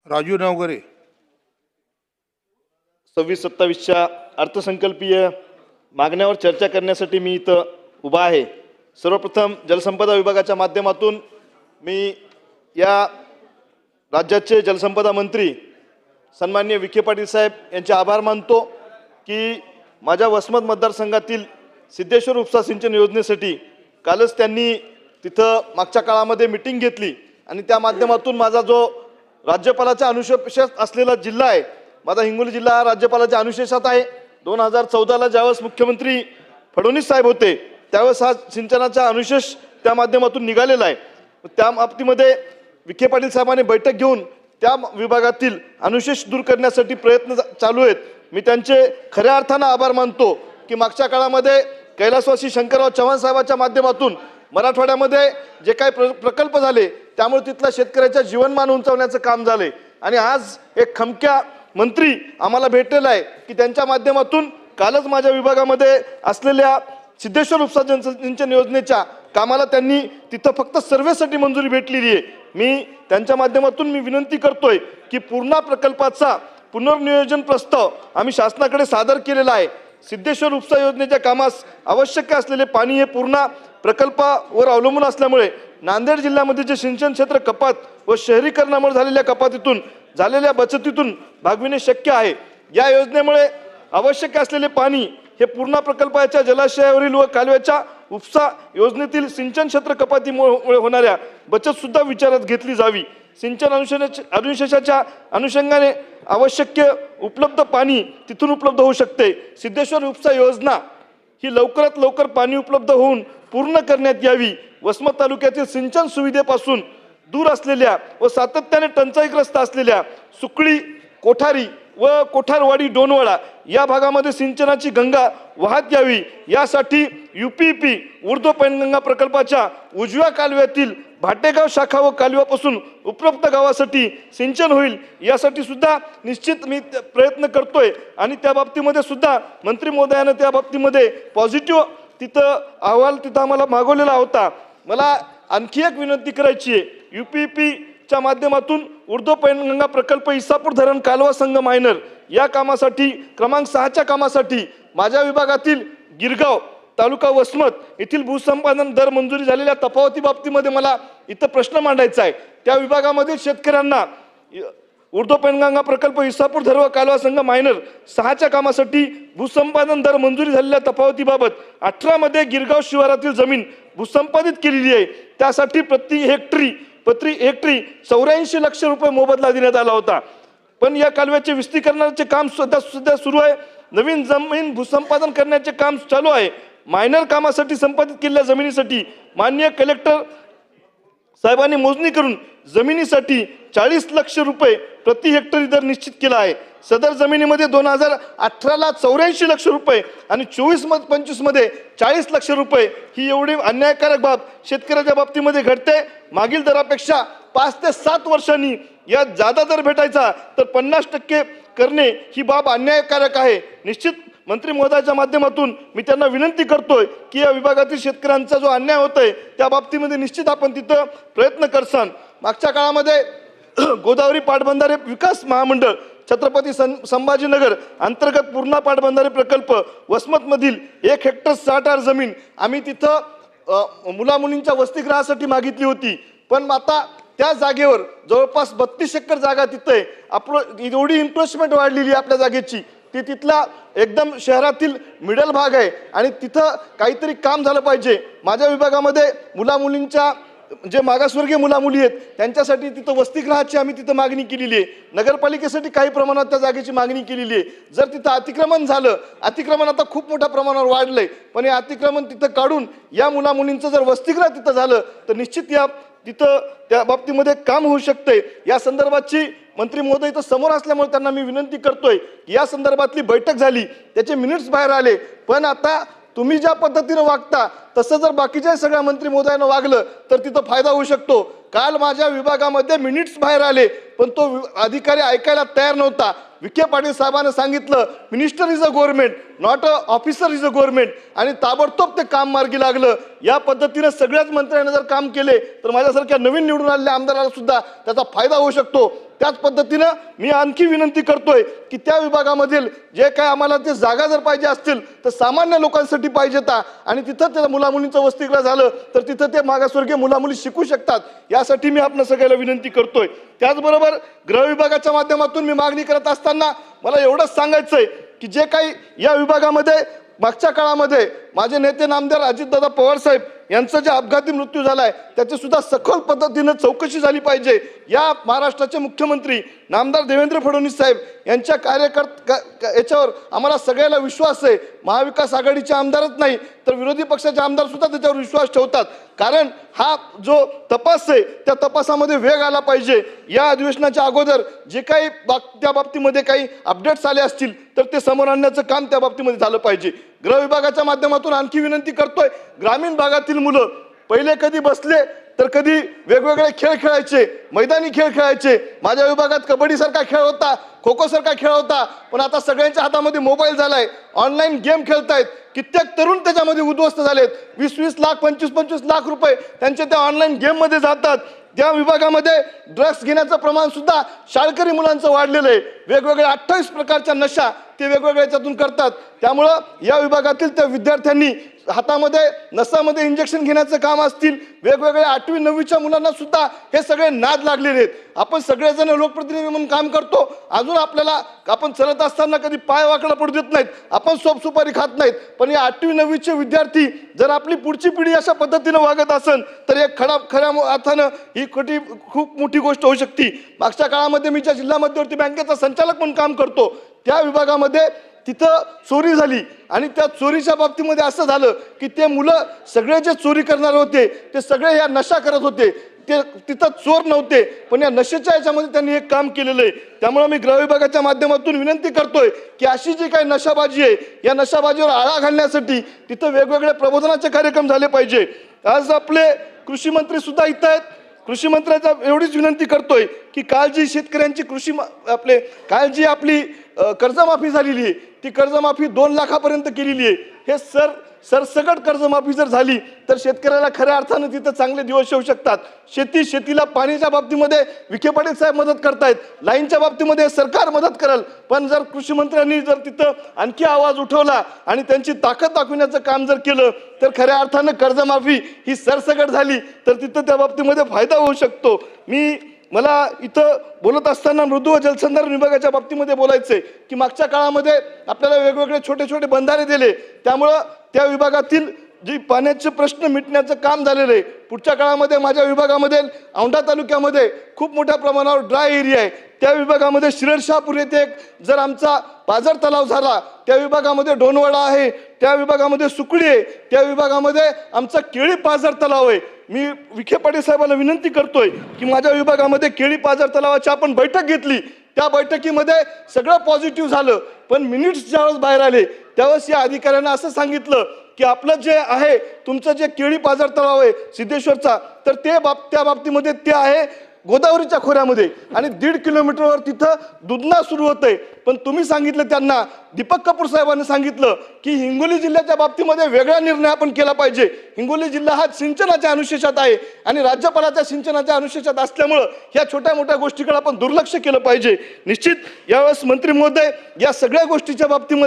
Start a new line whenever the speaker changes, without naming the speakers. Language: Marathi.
राजू नवगरे
26-27च्या अर्थसंकल्पीय मागण्यावर चर्चा करण्यासाठी मी इथं उभा आहे। सर्वप्रथम जलसंपदा विभागाच्या माध्यमातून मी या राज्याचे जलसंपदा मंत्री सन्माननीय विखे पाटील साहेब यांचे आभार मानतो की माझ्या वसमत मतदारसंघातील सिद्धेश्वर उपसा सिंचन योजनेसाठी कालच त्यांनी तिथं मागच्या काळामध्ये मीटिंग घेतली आणि त्या माध्यमातून माझा जो राज्यपालाच्या अनुशेषात असलेला जिल्हा आहे, माझा हिंगोली जिल्हा हा राज्यपालाच्या अनुशेषात आहे। 2014ला ज्यावेळेस मुख्यमंत्री फडणवीस साहेब होते त्यावेळेस हा सिंचनाचा अनुशेष त्या माध्यमातून निघालेला आहे। त्या बाबतीमध्ये विखे पाटील साहेबांनी बैठक घेऊन त्या विभागातील अनुशेष दूर करण्यासाठी प्रयत्न चालू आहेत। मी त्यांचे खऱ्या अर्थानं आभार मानतो की मागच्या काळामध्ये कैलासवासी शंकरराव चव्हाण साहेबांच्या माध्यमातून मराठवाड्यामध्ये जे काही प्रकल्प झाले त्यामुळे तिथल्या शेतकऱ्याच्या जीवनमान उंचावण्याचं काम झाले आणि आज एक खमक्या मंत्री आम्हाला भेटलेला आहे की त्यांच्या माध्यमातून कालच माझ्या विभागामध्ये असलेल्या सिद्धेश्वर उपसा सिंचन योजनेच्या कामाला त्यांनी तिथं फक्त सर्वेसाठी मंजुरी भेटलेली आहे। मी त्यांच्या माध्यमातून मी विनंती करतोय की पूर्ण प्रकल्पाचा पुनर्नियोजन प्रस्ताव आम्ही शासनाकडे सादर केलेला आहे। सिद्धेश्वर उपसा योजनेच्या कामास आवश्यक असलेले पाणी हे पूर्ण प्रकल्पावर अवलंबून असल्यामुळे नांदेड जिल्ह्यामध्ये जे सिंचन क्षेत्र कपात व शहरीकरणामुळे झालेल्या कपातीतून झालेल्या बचतीतून भागविणे शक्य आहे। या योजनेमुळे आवश्यक असलेले पाणी हे पूर्ण प्रकल्पाच्या जलाशयावरील व कालव्याच्या उपसा योजनेतील सिंचन क्षेत्र कपातीमुळे होणाऱ्या बचत सुद्धा विचारात घेतली जावी। सिंचन अनुशेषाच्या अनुषंगाने आवश्यक उपलब्ध पाणी तिथून उपलब्ध होऊ शकते। सिद्धेश्वर उपसा योजना ही लवकरात लवकर पाणी उपलब्ध होऊन पूर्ण करण्यात यावी। वसमत तालुक्यातील सिंचन सुविधेपासून दूर असलेल्या व सातत्याने टंचाईग्रस्त असलेल्या सुकळी, कोठारी व कोठारवाडी, डोनवाडा या भागामध्ये सिंचनाची गंगा वाहत यावी। यासाठी UPP ऊर्ध्व पैनगंगा प्रकल्पाच्या उजव्या कालव्यातील भाटेगाव शाखा व कालव्यापासून उपरोक्त गावासाठी सिंचन होईल यासाठी सुद्धा निश्चित मी प्रयत्न करतोय आणि त्या बाबतीमध्ये सुद्धा मंत्री महोदयाने त्या बाबतीमध्ये पॉझिटिव्ह तिथं अहवाल तिथं आम्हाला मागवलेला होता। मला आणखी एक विनंती करायची आहे, UPPच्या माध्यमातून ऊर्ध्व पैनगंगा प्रकल्प इसापूर धरण कालवा संघ मायनर या कामासाठी क्रमांक 6च्या कामासाठी माझ्या विभागातील गिरगाव तालुका वसमत येथील भूसंपादन दर मंजुरी झालेल्या तफावती बाबतीमध्ये मला इथं प्रश्न मांडायचा आहे। त्या विभागामधील शेतकऱ्यांना ऊर्ध्व पैनगंगा प्रकल्प इसापूर धरण कालवा संघ मायनर 6च्या कामासाठी भूसंपादन दर मंजुरी झालेल्या तफावतीबाबत 18 मध्ये गिरगाव शिवारातील जमीन भूसंपादित केलेली आहे। त्यासाठी प्रति हेक्टरी 84 लाख रुपये मोबदला देण्यात आला होता, पण या कालव्याचे विस्तीकरणाचे काम सुद्धा सुरू आहे। नवीन जमीन भूसंपादन करण्याचे काम चालू आहे। मायनर कामासाठी संपादित केलेल्या जमिनीसाठी माननीय कलेक्टर साहेबांनी मोजणी करून जमिनीसाठी 40 लाख रुपये प्रति हेक्टरी दर निश्चित केला आहे। सदर जमिनीमध्ये 2018ला 84 लाख रुपये आणि 24-25 मध्ये 40 लाख रुपये ही एवढी अन्यायकारक बाब शेतकऱ्याच्या बाबतीमध्ये घडते। मागील दरापेक्षा 5 ते 7 वर्षांनी या जादा दर भेटायचा तर 50% करणे ही बाब अन्यायकारक आहे। निश्चित मंत्री महोदयाच्या माध्यमातून मी त्यांना विनंती करतोय की या विभागातील शेतकऱ्यांचा जो अन्याय होतोय त्या बाबतीमध्ये निश्चित आपण तिथं प्रयत्न करसान। मागच्या काळामध्ये गोदावरी पाटबंधारे विकास महामंडळ छत्रपती संभाजीनगर अंतर्गत पूर्णा पाटबंधारे प्रकल्प वसमतमधील 1 हेक्टर 60 जमीन आम्ही तिथं मुलामुलींच्या वसतिगृहासाठी मागितली होती, पण आता त्या जागेवर जवळपास 32 एकर जागा तिथे आपलं एवढी इन्व्हेस्टमेंट वाढलेली आहे आपल्या जागेची, ती तिथला एकदम शहरातील मिडल भाग आहे आणि तिथं काहीतरी काम झालं पाहिजे। माझ्या विभागामध्ये मुलामुलींच्या जे मागासवर्गीय मुलामुली आहेत त्यांच्यासाठी तिथं वसतिगृहाची आम्ही तिथं मागणी केलेली आहे। नगरपालिकेसाठी काही प्रमाणात त्या जागेची मागणी केलेली आहे। जर तिथं अतिक्रमण झालं, अतिक्रमण आता खूप मोठ्या प्रमाणावर वाढलंय, पण हे अतिक्रमण तिथं काढून या मुलामुलींचं जर वसतिगृह तिथं झालं तर निश्चित या तिथं त्या बाबतीमध्ये काम होऊ शकते। या संदर्भाची मंत्री महोदय इथं समोर असल्यामुळे त्यांना मी विनंती करतोय की या संदर्भातली बैठक झाली, त्याचे मिनिट्स बाहेर आले, पण आता तुम्ही ज्या पद्धतीने वागता तसं जर बाकीच्या सगळ्या मंत्री महोदयानं वागलं तर तिथं फायदा होऊ शकतो। काल माझ्या विभागामध्ये मिनिट्स बाहेर आले पण तो अधिकारी ऐकायला तयार नव्हता। विखे पाटील साहेबांनी सांगितलं minister is a government not a officer is a government आणि ताबडतोब ते काम मार्गी लागलं। या पद्धतीने सगळ्याच मंत्र्यांनी जर काम केले तर माझ्यासारख्या नवीन निवडून आलेल्या आमदाराला सुद्धा त्याचा फायदा होऊ शकतो। त्याच पद्धतीनं मी आणखी विनंती करतोय की त्या विभागामधील जे काय आम्हाला ते जागा जर पाहिजे असतील तर सामान्य लोकांसाठी पाहिजेत आणि तिथं त्या मुलामुलींचं वसतिगृह झालं तर तिथं ते मागासवर्गीय मुलामुली शिकू शकतात, यासाठी मी आपल्या सगळ्याला विनंती करतोय. त्याचबरोबर गृह विभागाच्या माध्यमातून मी मागणी करत असताना मला एवढंच सांगायचंय की जे काही या विभागामध्ये मागच्या काळामध्ये माझे नेते नामदार अजितदादा पवार साहेब यांचा जे अपघाती मृत्यू झालाय त्याची सुद्धा सखोल पद्धतीनं चौकशी झाली पाहिजे. या महाराष्ट्राचे मुख्यमंत्री नामदार देवेंद्र फडणवीस साहेब यांच्या याच्यावर आम्हाला सगळ्याला विश्वास आहे. महाविकास आघाडीचे आमदारच नाही तर विरोधी पक्षाचे आमदार सुद्धा त्याच्यावर विश्वास ठेवतात, कारण हा जो तपास आहे त्या तपासामध्ये वेग आला पाहिजे. या अधिवेशनाच्या अगोदर जे काही त्या बाबतीमध्ये काही अपडेट्स आले असतील तर ते समोर आणण्याचं काम त्या बाबतीमध्ये झालं पाहिजे. गृह विभागाच्या माध्यमातून आणखी विनंती करतोय, ग्रामीण भागातील मुलं पहिले कधी बसले तर कधी वेगवेगळे खेळ खेळायचे, मैदानी खेळ खेळायचे. माझ्या विभागात कबड्डी सारखा खेळ होता, खो खो सारखा खेळ होता, पण आता सगळ्यांच्या हातामध्ये मोबाईल झालाय, ऑनलाईन गेम खेळतायत. कित्येक तरुण त्याच्यामध्ये उद्ध्वस्त झालेत. 20-20 लाख 25-25 लाख रुपये त्यांचे त्या ऑनलाईन गेममध्ये जातात. त्या विभागामध्ये ड्रग्स घेण्याचं प्रमाण सुद्धा शाळकरी मुलांचं वाढलेलं आहे. वेगवेगळ्या 28 प्रकारच्या नशा ते वेगवेगळ्या याच्यातून करतात. त्यामुळं या विभागातील त्या विद्यार्थ्यांनी हातामध्ये नसामध्ये इंजेक्शन घेण्याचं काम असतील, वेगवेगळ्या 8वी 9वीच्या मुलांना सुद्धा हे सगळे नाद लागलेले आहेत. आपण सगळेजण लोकप्रतिनिधी म्हणून काम करतो, अजून आपल्याला आपण चलत असताना कधी पाय वाकडा पडू देत नाहीत, आपण सोप सुपारी खात नाहीत. पण या 8वी 9वीचे विद्यार्थी जर आपली पुढची पिढी अशा पद्धतीनं वागत असेल तर एक खऱ्या अर्थानं ही खूप मोठी गोष्ट होऊ शकते. मागच्या काळामध्ये मी ज्या जिल्हा मध्यवर्ती बँकेचा संचालक म्हणून काम करतो त्या विभागामध्ये तिथं चोरी झाली आणि त्या चोरीच्या बाबतीमध्ये असं झालं की ते मुलं सगळे जे चोरी करणार होते ते सगळे या नशा करत होते. ते तिथं चोर नव्हते पण या नशेच्या याच्यामध्ये त्यांनी हे काम केलेलं आहे. त्यामुळे मी गृह विभागाच्या माध्यमातून विनंती करतोय की अशी जी काही नशाबाजी आहे या नशाबाजीवर आळा घालण्यासाठी तिथं वेगवेगळे प्रबोधनाचे कार्यक्रम झाले पाहिजे. आज आपले कृषी मंत्री सुद्धा इथं आहेत. कृषी मंत्र्याचा एवढीच विनंती करतोय की काल जी शेतकऱ्यांची काल जी आपली कर्जमाफी झालेली आहे ती कर्जमाफी 2 लाखापर्यंत केलेली आहे. हे सरसकट कर्जमाफी जर झाली तर शेतकऱ्याला खऱ्या अर्थानं तिथं चांगले दिवस येऊ शकतात. शेतीला पाण्याच्या बाबतीमध्ये विखे पाटील साहेब मदत करतायत, लाईनच्या बाबतीमध्ये सरकार मदत करेल. पण जर कृषी मंत्र्यांनी जर तिथं आणखी आवाज उठवला आणि त्यांची ताकद दाखवण्याचं काम जर केलं तर खऱ्या अर्थानं कर्जमाफी ही सरसकट झाली तर तिथं त्या बाबतीमध्ये फायदा होऊ शकतो. मला इथं बोलत असताना मृदू व जलसंधारण विभागाच्या बाबतीमध्ये बोलायचंय की मागच्या काळामध्ये आपल्याला वेगवेगळे छोटे छोटे बंधारे दिले, त्यामुळं त्या विभागातील जी पाण्याचे प्रश्न मिटण्याचं काम झालेलं आहे. पुढच्या काळामध्ये माझ्या विभागामध्ये औंढा तालुक्यामध्ये खूप मोठ्या प्रमाणावर ड्राय एरिया आहे. त्या विभागामध्ये शिरड शहापूर येथे एक जर आमचा पाझर तलाव झाला, त्या विभागामध्ये डोनवाडा आहे, त्या विभागामध्ये सुकडी आहे, त्या विभागामध्ये आमचा केळी पाझर तलाव आहे. मी विखे पाटील साहेबांना विनंती करतोय की माझ्या विभागामध्ये केळी पाझर तलावाची आपण बैठक घेतली, त्या बैठकीमध्ये सगळं पॉझिटिव्ह झालं, पण मिनिट्स ज्यावेळेस बाहेर आले त्यावेळेस या अधिकाऱ्यांना असं सांगितलं की आपलं जे आहे तुमचं जे केळी पाझर तलाव आहे सिद्धेश्वरचा तर त्या बाबतीमध्ये ते आहे गोदावरीच्या खोऱ्यामध्ये आणि 1.5 किलोमीटरवर तिथं दुधना सुरू होतंय. पण तुम्ही सांगितलं त्यांना, दीपक कपूर साहेबांनी सांगितलं की हिंगोली जिल्ह्याच्या बाबतीमध्ये वेगळा निर्णय आपण केला पाहिजे. हिंगोली जिल्हा हा सिंचनाच्या अनुशेषात आहे आणि राज्यपालाच्या सिंचनाच्या अनुशेषात असल्यामुळं ह्या छोट्या मोठ्या गोष्टीकडे आपण दुर्लक्ष केलं पाहिजे. निश्चित यावेळेस मंत्री महोदय या सगळ्या गोष्टीच्या बाबतीमध्ये